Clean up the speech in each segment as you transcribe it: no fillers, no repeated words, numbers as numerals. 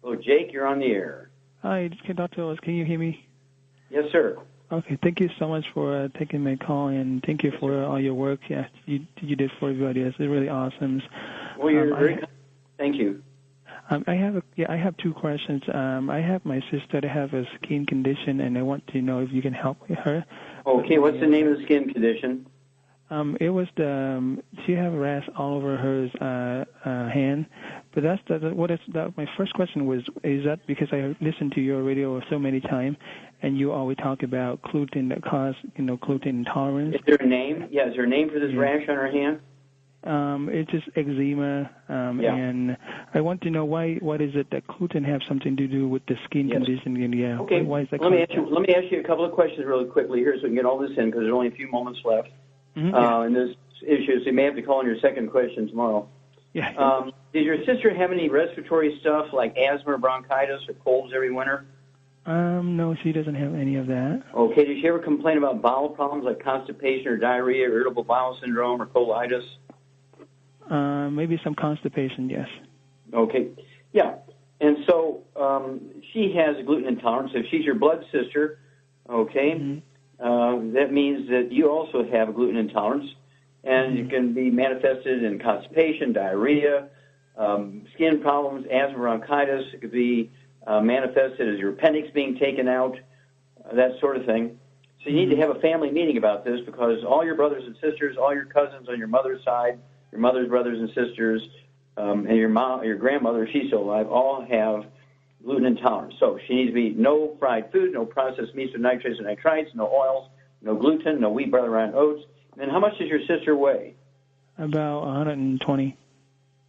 Oh, Jake, you're on the air. Hi, Dr. Ellis, can you hear me? Yes, sir. Okay, thank you so much for taking my call, and thank you for all your work. Yeah, you did for everybody. It's really awesome. Well, you're very thank you. I have two questions. I have my sister that have a skin condition, and I want to know if you can help her. Okay, what's the name of the skin condition? It was she have a rash all over her hand, but my first question was, is that because I listened to your radio so many times, and you always talk about gluten that cause, gluten intolerance. Is there a name? Yeah, is there a name for this rash on her hand? It's just eczema, and I want to know what is it that gluten have something to do with the skin condition? And okay. Why is that? Let me ask you a couple of questions really quickly here, so we can get all this in because there's only a few moments left. And there's issues. You may have to call on your second question tomorrow. Yeah. Did your sister have any respiratory stuff like asthma or bronchitis or colds every winter? No, she doesn't have any of that. Okay. Did she ever complain about bowel problems like constipation or diarrhea, or irritable bowel syndrome, or colitis? Maybe some constipation, yes. Okay. Yeah. And so she has a gluten intolerance. If she's your blood sister, okay, that means that you also have a gluten intolerance, and it can be manifested in constipation, diarrhea, skin problems, asthma, bronchitis. It could be manifested as your appendix being taken out, that sort of thing. So you need to have a family meeting about this because all your brothers and sisters, all your cousins on your mother's side, your mother's brothers and sisters, and your mom, your grandmother, if she's still alive, all have gluten intolerance. So she needs to be no fried food, no processed meats with nitrates and nitrites, no oils, no gluten, no wheat, barley, rye, and oats. And how much does your sister weigh? About 120.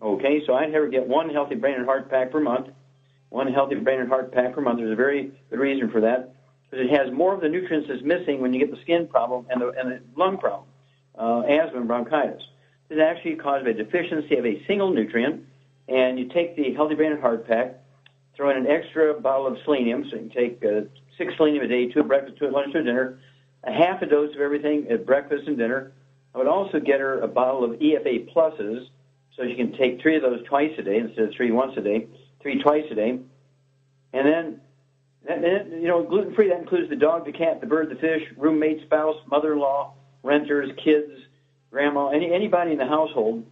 Okay, so I'd have her get one healthy brain and heart pack per month. One healthy brain and heart pack per month. There's a very good reason for that, because it has more of the nutrients that's missing when you get the skin problem and the lung problem, asthma and bronchitis. It's actually caused by deficiency of a single nutrient, and you take the healthy brain and heart pack, throw in an extra bottle of selenium, so you can take 6 selenium a day, 2 at breakfast, 2 at lunch, 2 at dinner, a half a dose of everything at breakfast and dinner. I would also get her a bottle of EFA pluses, so she can take 3 of those twice a day instead of 3 once a day, 3 twice a day. And then, gluten-free, that includes the dog, the cat, the bird, the fish, roommate, spouse, mother-in-law, renters, kids, grandma, anybody in the household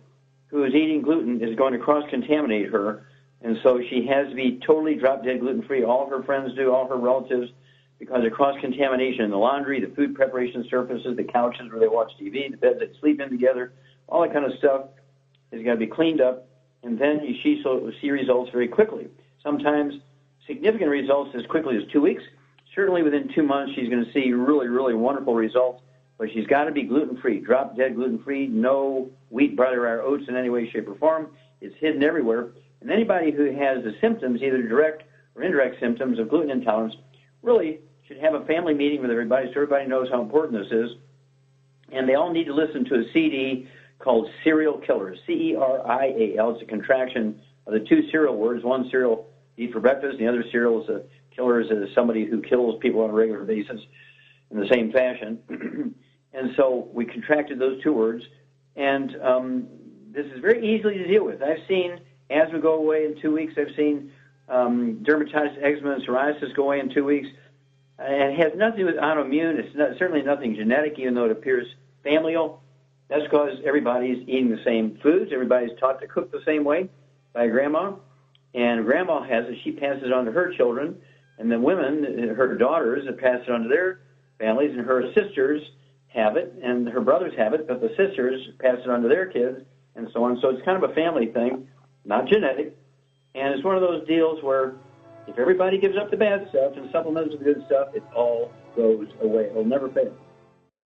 who is eating gluten is going to cross-contaminate her. And so she has to be totally drop-dead gluten-free. All her friends do, all her relatives, because of cross-contamination in the laundry, the food preparation surfaces, the couches where they watch TV, the beds they sleep in together, all that kind of stuff has got to be cleaned up, and then she see results very quickly. Sometimes significant results as quickly as 2 weeks. Certainly within 2 months, she's going to see really, really wonderful results, but she's got to be gluten-free, drop-dead gluten-free, no wheat, barley, rye, or oats in any way, shape, or form. It's hidden everywhere. And anybody who has the symptoms, either direct or indirect symptoms of gluten intolerance, really should have a family meeting with everybody so everybody knows how important this is. And they all need to listen to a CD called Serial Killers, C-E-R-I-A-L. It's a contraction of the 2 cereal words. One cereal you eat for breakfast, and the other cereal is killers is somebody who kills people on a regular basis in the same fashion. And so we contracted those 2 words. And this is very easily to deal with. I've seen asthma go away in 2 weeks. I've seen dermatitis, eczema, and psoriasis go away in 2 weeks. And it has nothing to do with autoimmune. It's certainly nothing genetic, even though it appears familial. That's because everybody's eating the same foods. Everybody's taught to cook the same way by grandma. And grandma has it. She passes it on to her children. And the women, her daughters, pass it on to their families. And her sisters have it, and her brothers have it, but the sisters pass it on to their kids, and so on. So it's kind of a family thing, not genetic. And it's one of those deals where if everybody gives up the bad stuff and supplements with the good stuff, it all goes away. It'll never fail.